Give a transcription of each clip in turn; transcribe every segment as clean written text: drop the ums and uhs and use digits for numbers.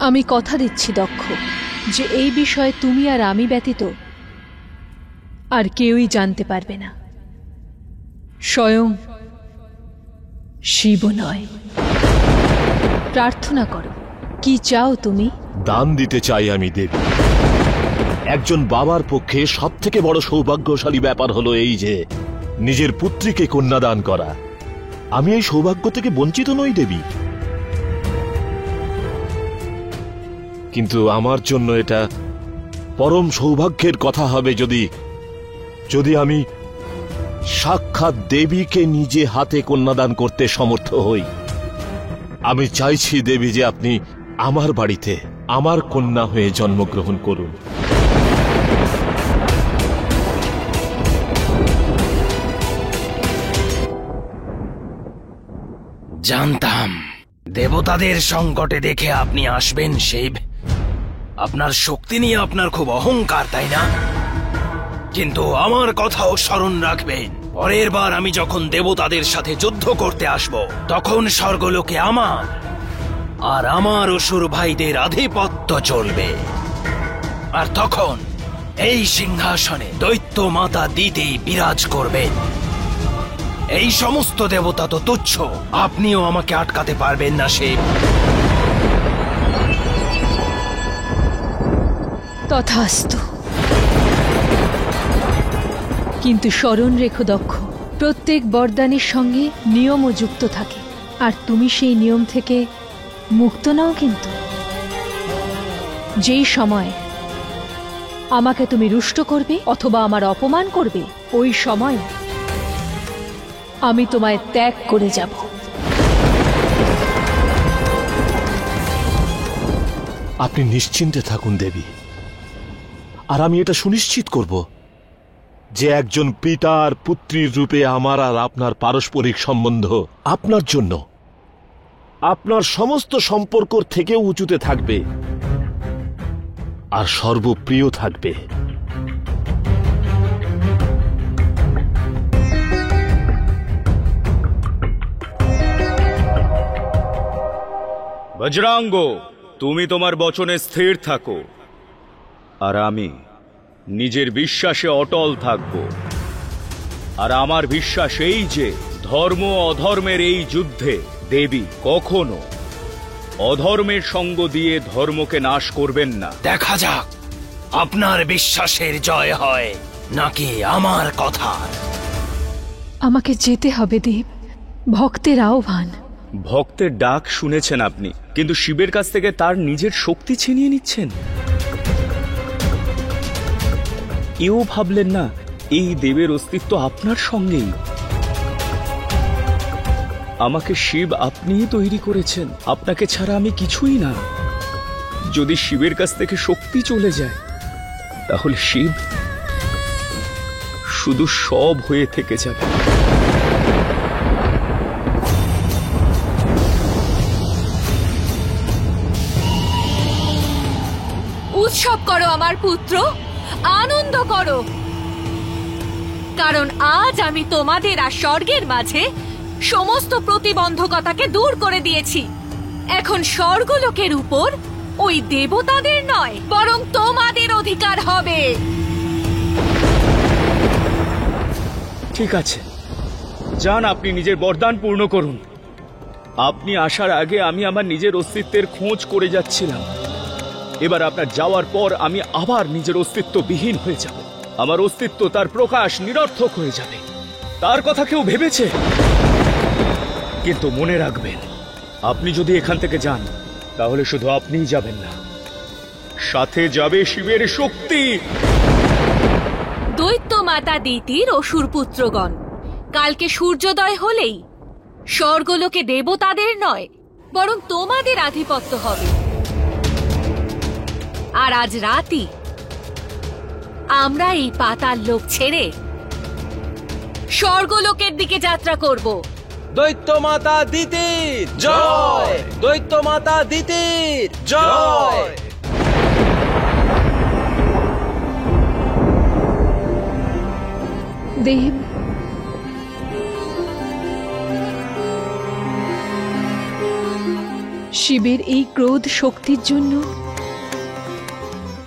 আমি কথা দিচ্ছি দক্ষ যে এই বিষয়ে তুমি আর আমি ব্যতীত আর কেউই জানতে পারবে না, স্বয়ং শিব নয়। প্রার্থনা করো, কি চাও তুমি? দান দিতে চাই আমি দেবী। একজন বাবার পক্ষে সবথেকে বড় সৌভাগ্যশালী ব্যাপার হলো এই যে নিজের পুত্রীকে কন্যাদান করা। আমি এই সৌভাগ্য থেকে বঞ্চিত নই দেবী, কিন্তু আমার জন্য এটা পরম সৌভাগ্যের কথা হবে যদি আমি সাক্ষাৎ দেবীকে নিজে হাতে কন্যাদান করতে সমর্থ হই। আমি চাইছি দেবী যে আপনি আমার বাড়িতে আমার কন্যা হয়ে জন্মগ্রহণ করুন। জানতাম দেবতাদের সংকটে দেখে আপনি আসবেন শিব। আপনার শক্তি নিয়ে আপনার খুব অহংকার, তাই না? কিন্তু আমার কথাও স্মরণ রাখবেন, পরের বার আমি যখন দেবতাদের সাথে যুদ্ধ করতে আসব তখন স্বর্গলোকে আমার আর আমার অসুর ভাইদের আধিপত্য চলবে। আর তখন এই সিংহাসনে দৈত্য মাতা দিতি বিরাজ করবেন। এই সমস্ত দেবতা তো তুচ্ছ, আপনিও আমাকে আটকাতে পারবেন না শিব। তথাস্তু। কিন্তু স্মরণ রেখো দক্ষ, প্রত্যেক বরদানের সঙ্গে নিয়মও যুক্ত থাকে, আর তুমি সেই নিয়ম থেকে মুক্ত নাও। কিন্তু যেই সময় আমাকে তুমি রুষ্ট করবে অথবা আমার অপমান করবে, ওই সময় আমি তোমায় ত্যাগ করে যাব। আপনি নিশ্চিন্তে থাকুন দেবী, আর আমি এটা সুনিশ্চিত করব যে একজন পিতা আর পুত্রীর রূপে আমার আর আপনার পারস্পরিক সম্বন্ধ আপনার জন্য আপনার সমস্ত সম্পর্কর থেকেও উঁচুতে থাকবে আর সর্বপ্রিয় থাকবে। বজরাঙ্গ, তুমি তোমার বচনে স্থির থাকো, আর আমি নিজের বিশ্বাসে অটল থাকব। আর আমার বিশ্বাস এই যে ধর্ম অধর্মের এই যুদ্ধে দেবী কখনো অধর্মের সঙ্গ দিয়ে ধর্মকে নাশ করবেন না। দেখা যাক আপনার বিশ্বাসের জয় হয় নাকি আমার কথার। আমাকে যেতে হবে দেব, ভক্তের আহ্বান। ভক্তের ডাক শুনেছেন আপনি, কিন্তু শিবের কাছ থেকে তার নিজের শক্তি ছিনিয়ে নিচ্ছেন। এও ভাবলেন না এই দেবের অস্তিত্ব আপনার সঙ্গেই। আমাকে শিব আপনিই তৈরি করেছেন, আপনাকে ছাড়া আমি কিছুই না। যদি শিবের কাছ থেকে শক্তি চলে যায় তাহলে শিব শুধু সব হয়ে থেকে যাবে। উৎসব করো আমার পুত্র, আনন্দ করো, কারণ আজ আমি তোমাদের আর স্বর্গের মাঝে সমস্ত প্রতিবন্ধকতাকে দূর করে দিয়েছি। এখন স্বর্গলোকের উপর ওই দেবতাদের নয়, বরং তোমাদের অধিকার হবে। ঠিক আছে, যান, আপনি নিজের বরদান পূর্ণ করুন। আপনি আসার আগে আমি আমার নিজের অস্তিত্বের খোঁজ করে যাচ্ছিলাম। এবার আপনার যাওয়ার পর আমি আবার নিজের অস্তিত্ববিহীন হয়ে যাব। আমার অস্তিত্ব, তার প্রকাশ নিরর্থক হয়ে যাবে। তার কথা কেউ ভেবেছে? কিন্তু মনে রাখবেন, আপনি যদি এখান থেকে যান তাহলে শুধু আপনিই যাবেন না, সাথে যাবে শিবের শক্তি। দৈত্য মাতা দিতির অসুর পুত্রগণ, কালকে সূর্যোদয় হলেই স্বর্গলোকে দেবতাদের নয়, বরং তোমাদের আধিপত্য হবে। আর আজ রাতই আমরা এই পাতাল লোক ছেড়ে স্বর্গলোকের দিকে যাত্রা করব। দৈত্য মাতা দিতির জয়! দৈত্য মাতা দিতির জয়! দেব, শিবের এই ক্রোধ শক্তির জন্য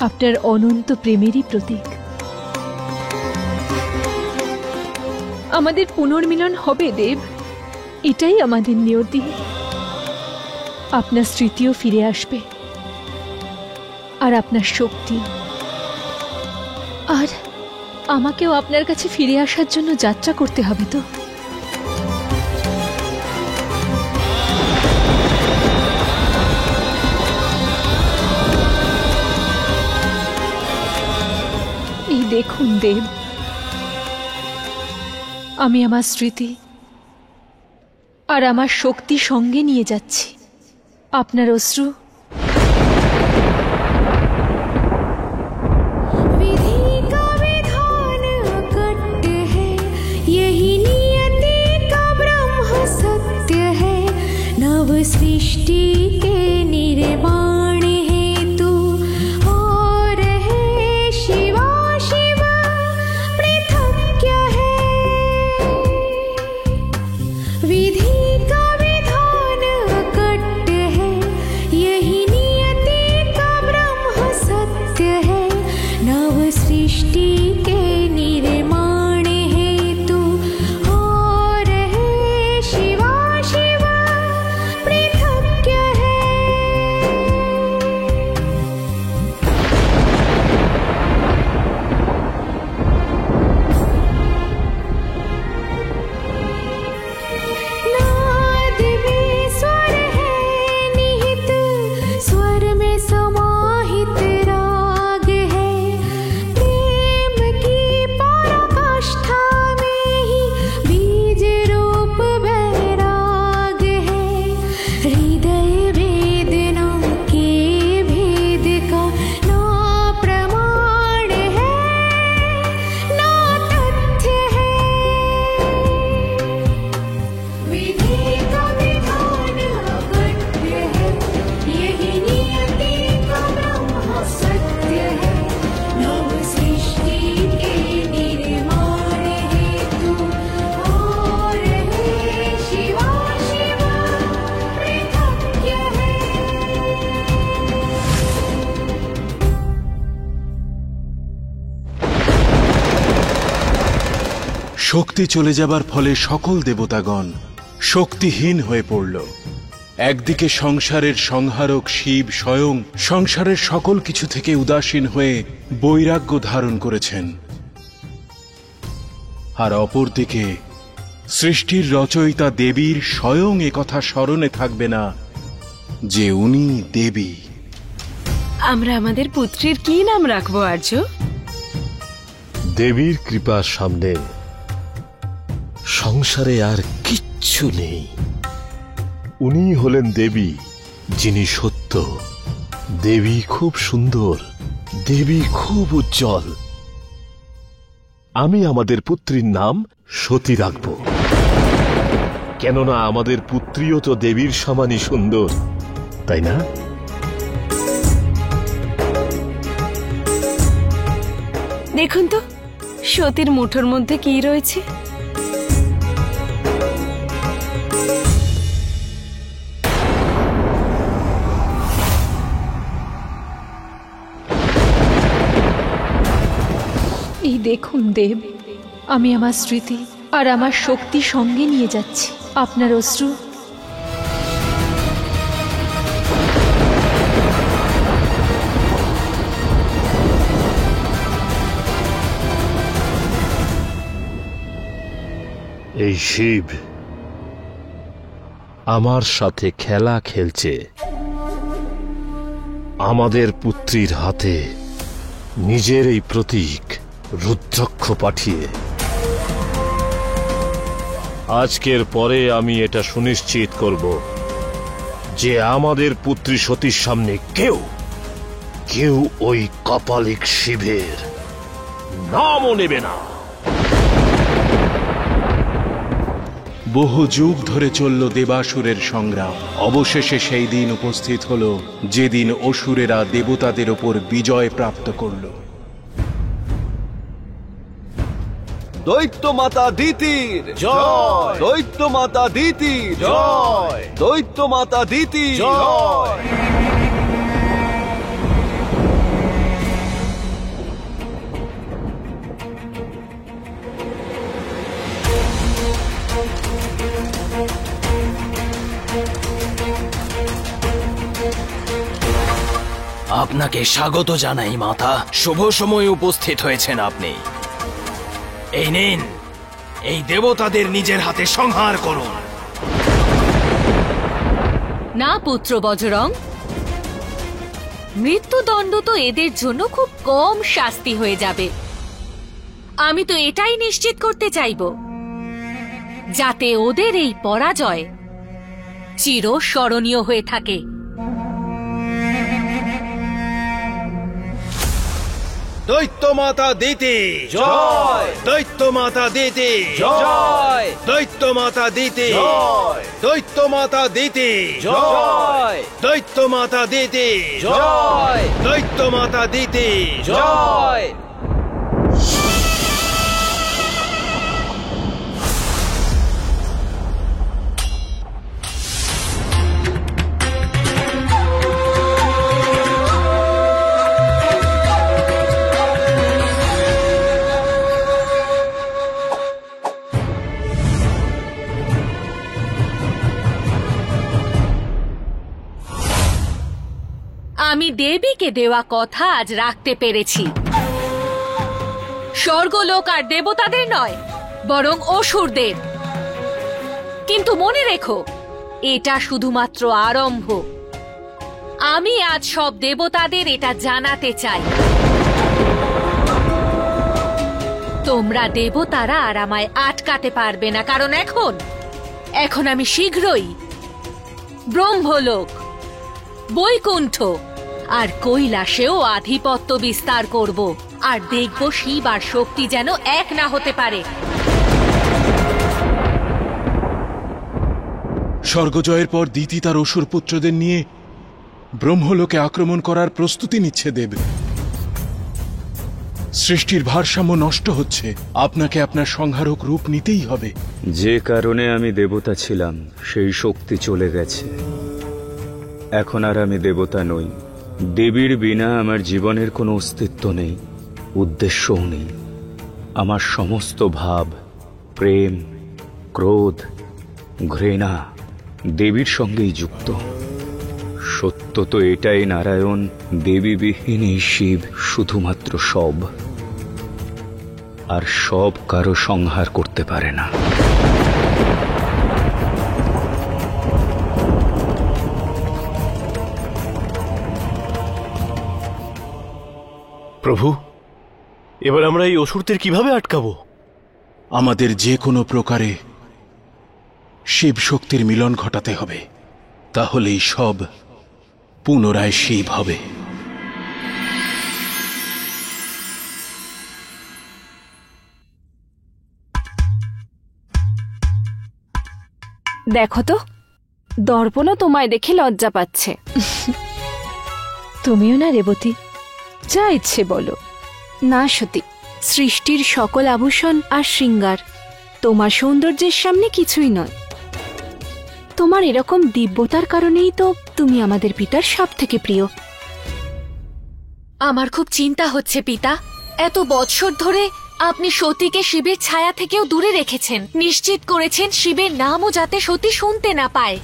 আপনার অনন্ত প্রেমেরই প্রতীক। আমাদের পুনর্মিলন হবে দেব, এটাই আমাদের নিয়তি। আপনার স্মৃতিও ফিরে আসবে, আর আপনার শক্তি। আর আমাকেও আপনার কাছে ফিরে আসার জন্য যাত্রা করতে হবে তো। এই দেখুন দেব, আমি আমার স্মৃতি আর আমার শক্তি সঙ্গে নিয়ে যাচ্ছি। আপনার অশ্রু सृष्टि के निर्माण हेतु और है शिवा शिवा पृथक क्या है। विधि का विधान अकट्ट है, यही नियति का ब्रह्म सत्य है। नव सृष्टि के निर्माण हेतु और है शिवा शिवा पृथक क्या है। नाद में स्वर है निहित, स्वर में समाहित राग है। प्रेम की पराकाष्ठा में ही बीज रूप वैराग है। हृदय वेदना के भेद का ना प्रमाण है ना तथ्य है। विधि का विधान अकट्ट है, यही नियति का ब्रह्म सत्य है। नव सृष्टि के निर्माण हेतु और है शिवा शिवा पृथक क्या है। শক্তি চলে যাবার ফলে সকল দেবতাগণ শক্তিহীন হয়ে পড়ল। একদিকে সংসারের সংহারক শিব স্বয়ং সংসারের সকল কিছু থেকে উদাসীন হয়ে বৈরাগ্য ধারণ করেছেন, আর অপরদিকে সৃষ্টির রচয়িতা দেবীর স্বয়ং একথা স্মরণে থাকবে না যে উনি দেবী। আমরা আমাদের পুত্রীর কি নাম রাখবো আর্য? দেবীর কৃপার সামনে সংসারে আর কিচ্ছু নেই। উনি হলেন দেবী, যিনি সত্য। দেবী খুব সুন্দর, দেবী খুব উজ্জ্বল। আমি আমাদের পুত্রীর নাম সতী রাখব, কেননা আমাদের পুত্রীও তো দেবীর সমানই সুন্দর, তাই না? দেখুন তো সতীর মুঠোর মধ্যে কি রয়েছে। এই দেখুন দেব, আমি আমার স্মৃতি আর আমার শক্তি সঙ্গে নিয়ে যাচ্ছি। আপনার অশ্রু এই শিব আমার সাথে খেলা খেলছে। আমাদের পুত্রীর হাতে নিজের এই প্রতীক রুদ্রাক্ষ পাঠিয়ে আজকের পরে আমি এটা সুনিশ্চিত করব যে আমাদের পুত্রী সতীর সামনে কেউ ওই কপালিক শিবের নামও নেবে না। বহু যুগ ধরে চলল দেবাসুরের সংগ্রাম। অবশেষে সেই দিন উপস্থিত হল যেদিন অসুরেরা দেবতাদের ওপর বিজয় প্রাপ্ত করল। দৈত্য মাতা দিতির জয়, দৈত্য মাতা দিতির জয়, দৈত্য মাতা দিতির জয়। আপনাকে স্বাগত জানাই মাতা। শুভ সময়ে উপস্থিত হয়েছেন আপনি। এই নিন, এই দেবতাদের নিজের হাতে সংহার করুন। না পুত্র বজরং, মৃত্যুদণ্ড তো এদের জন্য খুব কম শাস্তি হয়ে যাবে। আমি তো এটাই নিশ্চিত করতে চাইব যাতে ওদের এই পরাজয় চিরস্মরণীয় হয়ে থাকে। দৈত্য মাতা দিতি জয়, দৈত্য মাতা দিতি জয়, দৈত্য মাতা দিতি জয়, দৈত্য মাতা দিতি জয়, দৈত্য মাতা দিতি জয়, দৈত্য মাতা দিতি জয়। আমি দেবীকে দেওয়া কথা আজ রাখতে পেরেছি। স্বর্গলোক আর দেবতাদের নয়, বরং অসুরদের। কিন্তু মনে রেখো, এটা শুধুমাত্র আরম্ভ। আমি আজ সব দেবতাদের এটা জানাতে চাই। তোমরা দেবতারা আর আমায় আটকাতে পারবে না, কারণ এখন আমি শীঘ্রই ব্রহ্মলোক, বৈকুণ্ঠ আর কৈলাসেও আধিপত্য বিস্তার করব, আর দেখব শিব আর শক্তি যেন এক না হতে পারে। স্বর্গজয়ের পর দিতি তার অসুর পুত্রদের নিয়ে ব্রহ্মলোকে আক্রমণ করার প্রস্তুতি নিচ্ছে দেব। সৃষ্টির ভারসাম্য নষ্ট হচ্ছে, আপনাকে আপনার সংহারক রূপ নিতেই হবে। যে কারণে আমি দেবতা ছিলাম সেই শক্তি চলে গেছে। এখন আর আমি দেবতা নই। দেবীর বিনা আমার জীবনের কোনো অস্তিত্ব নেই, উদ্দেশ্যও নেই। আমার সমস্ত ভাব, প্রেম, ক্রোধ, ঘৃণা দেবীর সঙ্গেই যুক্ত। সত্য তো এটাই নারায়ণ, দেবীবিহীন এই শিব শুধুমাত্র সব, আর সব কারো সংহার করতে পারে না। প্রভু, এবার আমরা এই অসুরদের কিভাবে আটকাবো? আমাদের যে কোনো প্রকারে শিব শক্তির মিলন ঘটাতে হবে, তাহলেই সব পুনরায় শিব হবে। দেখো তো, দর্পণও তোমায় দেখে লজ্জা পাচ্ছে। তুমিও না রেবতী, যা ইচ্ছে বলো। না সতী, সৃষ্টির সকল আভূষণ আর শৃঙ্গার তোমার সৌন্দর্যের সামনে কিছুই নয়। তোমার এরকম দিব্যতার কারণেই তো তুমি আমাদের পিতার সব থেকে প্রিয়। আমার খুব চিন্তা হচ্ছে পিতা। এত বৎসর ধরে আপনি সতীকে শিবের ছায়া থেকেও দূরে রেখেছেন, নিশ্চিত করেছেন শিবের নামও যাতে সতী শুনতে না পায়।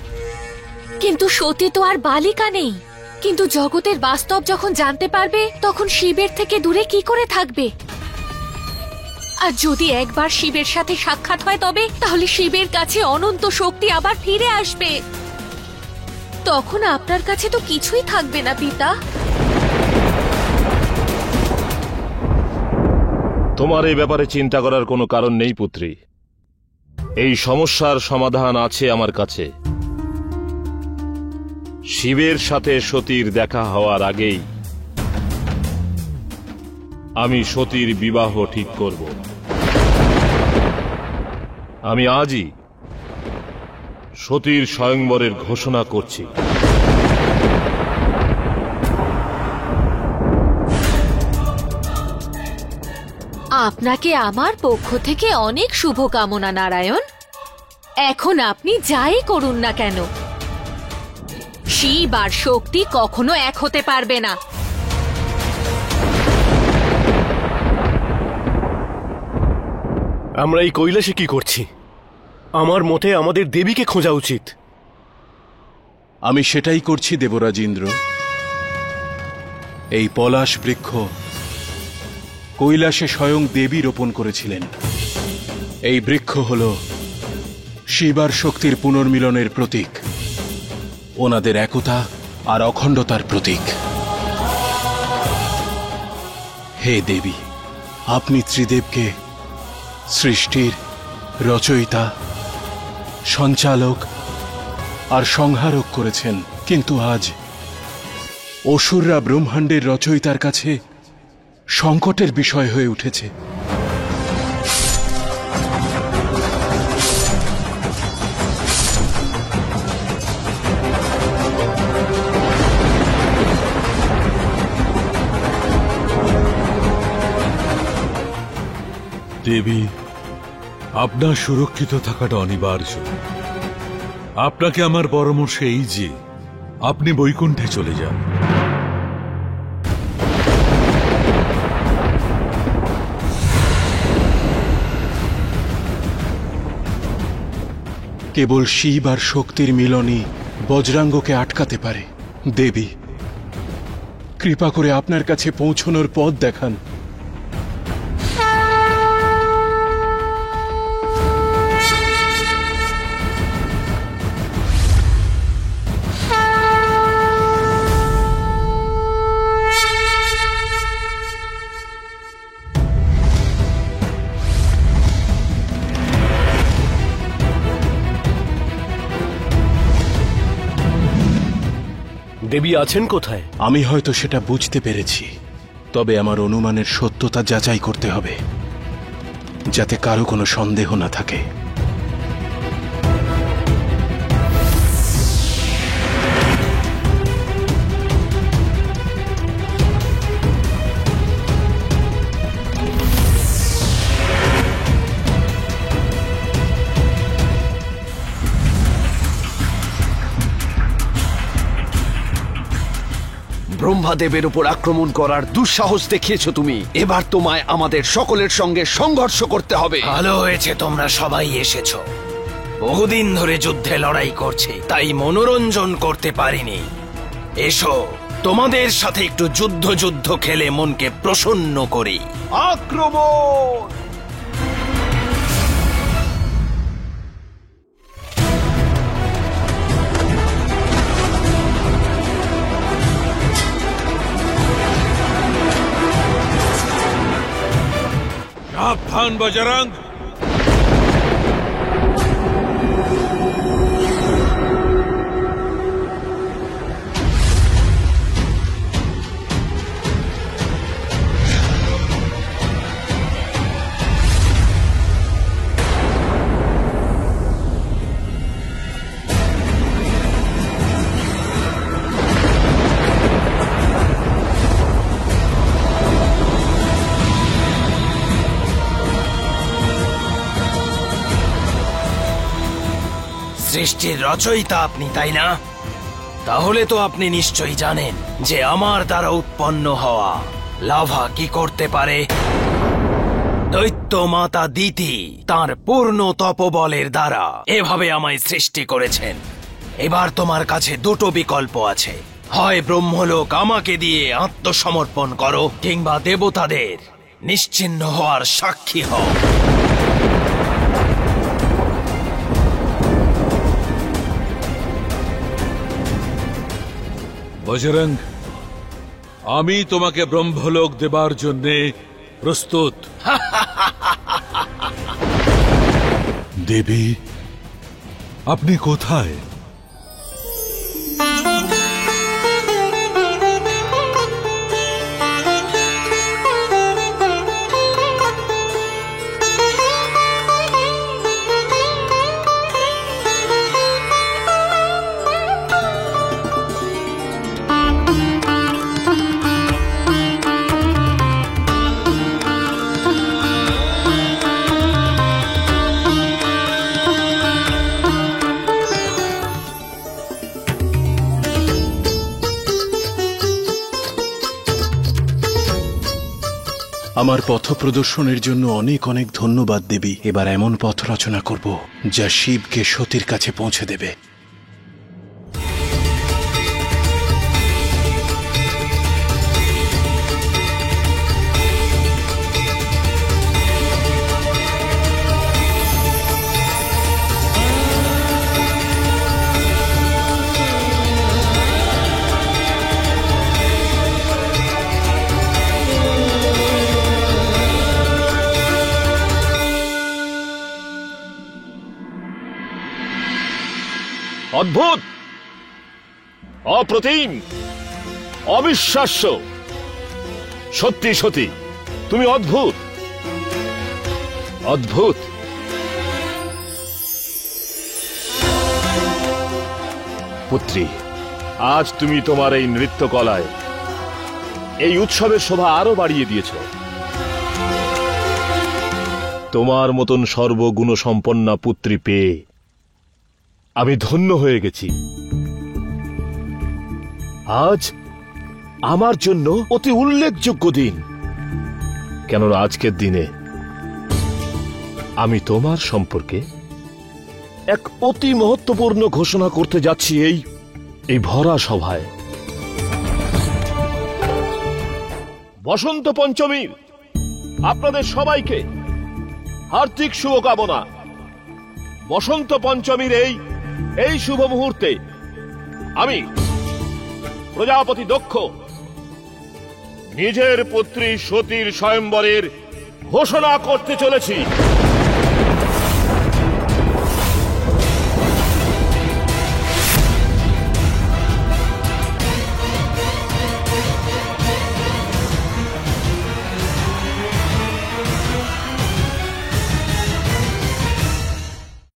কিন্তু সতী তো আর বালিকা নেই। কিন্তু জগতের বাস্তব যখন জানতে পারবে, তখন শিবের থেকে দূরে কি করে থাকবে? আর যদি একবার শিবের সাথে সাক্ষাৎ হয়, তবে তাহলে শিবের কাছে অনন্ত শক্তি আবার ফিরে আসবে। তখন আপনার কাছে তো কিছুই থাকবে না পিতা। তোমার এই ব্যাপারে চিন্তা করার কোনো কারণ নেই পুত্রী। এই সমস্যার সমাধান আছে আমার কাছে। শিবের সাথে সতীর দেখা হওয়ার আগেই আমি সতীর বিবাহ ঠিক করব। আমি আজই সতীর স্বয়ংবরের ঘোষণা করছি। আপনাকে আমার পক্ষ থেকে অনেক শুভকামনা নারায়ণ। এখন আপনি যাই করুন না কেন, শিব আর শক্তি কখনো এক হতে পারবে না। আমরা এই কৈলাসে কি করছি? আমার মতে আমাদের দেবীকে খোঁজা উচিত। আমি সেটাই করছি দেবরাজ ইন্দ্র। এই পলাশ বৃক্ষ কৈলাসে স্বয়ং দেবী রোপণ করেছিলেন। এই বৃক্ষ হল শিব আর শক্তির পুনর্মিলনের প্রতীক, ওনাদের একতা আর অখণ্ডতার প্রতীক। হে দেবী, আপনি ত্রিদেবকে সৃষ্টির রচয়িতা, সঞ্চালক আর সংহারক করেছেন, কিন্তু আজ অসুররা ব্রহ্মাণ্ডের রচয়িতার কাছে সংকটের বিষয় হয়ে উঠেছে। দেবী, আপনার সুরক্ষিত থাকাটা অনিবার্য। আপনাকে আমার পরামর্শ এই যে আপনি বৈকুণ্ঠে চলে যান। কেবল শিব আর শক্তির মিলনই বজ্রাঙ্গকে আটকাতে পারে। দেবী, কৃপা করে আপনার কাছে পৌঁছনোর পথ দেখান। দেবী আছেন কোথায়? আমি হয়তো সেটা বুঝতে পেরেছি, তবে আমার অনুমানের সত্যতা যাচাই করতে হবে, যাতে কারো কোনো সন্দেহ না থাকে। ব্রহ্মাদেবের উপর আক্রমণ করার দুঃসাহস দেখিয়েছো তুমি। এবার তোমায় আমাদের সকলের সঙ্গে সংঘর্ষ করতে হবে। ভালো হয়েছে তোমরা সবাই এসেছো। বহুদিন ধরে যুদ্ধে লড়াই করছে, তাই মনোরঞ্জন করতে পারিনি। এসো, তোমাদের সাথে একটু যুদ্ধ খেলে মনকে প্রসন্ন করি। আক্রমণ! সাবধান বজরঙ্গ! সৃষ্টির রচয়িতা আপনি, তাই না? তাহলে তো আপনি নিশ্চয়ই জানেন যে আমার দ্বারা উৎপন্ন হওয়া লাভা কি করতে পারে। দৈত্য মাতা দিতি তার পূর্ণ তপবলের দ্বারা এভাবে আমায় সৃষ্টি করেছেন। এবার তোমার কাছে দুটো বিকল্প আছে, হয় ব্রহ্মলোক আমাকে দিয়ে আত্মসমর্পণ করো, কিংবা দেবতাদের নিশ্চিহ্ন হওয়ার সাক্ষী হও। বজরঙ্গ, আমি তোমাকে ব্রহ্মলোক দেবার জন্যে প্রস্তুত। দেবী, আপনি কোথায়? আমার পথ প্রদর্শনের জন্য অনেক অনেক ধন্যবাদ দেবী। এবার এমন পথ রচনা করব যা শিবকে সতীর কাছে পৌঁছে দেবে। অদ্ভুত, অপ্রতিম, অবিশ্বাস্য। সত্যি সত্যি তুমি অদ্ভুত, অদ্ভুত। পুত্রী, আজ তুমি তোমার এই নৃত্যকলায় এই উৎসবের শোভা আরো বাড়িয়ে দিয়েছ। তোমার মতন সর্বগুণ সম্পন্না পুত্রী পেয়ে আমি ধন্য হয়ে গেছি। আজ আমার জন্য অতি উল্লেখযোগ্য দিন, কেননা আজকের দিনে আমি তোমার সম্পর্কে এক অতি মহত্বপূর্ণ ঘোষণা করতে যাচ্ছি এই ভরা সভায়। বসন্ত পঞ্চমীর আপনাদের সবাইকে হার্দিক শুভকামনা। বসন্ত পঞ্চমীর এই শুভ মুহূর্তে আমি প্রজাপতি দক্ষ নিজের পুত্রী সতীর স্বয়ম্বরের ঘোষণা করতে চলেছি।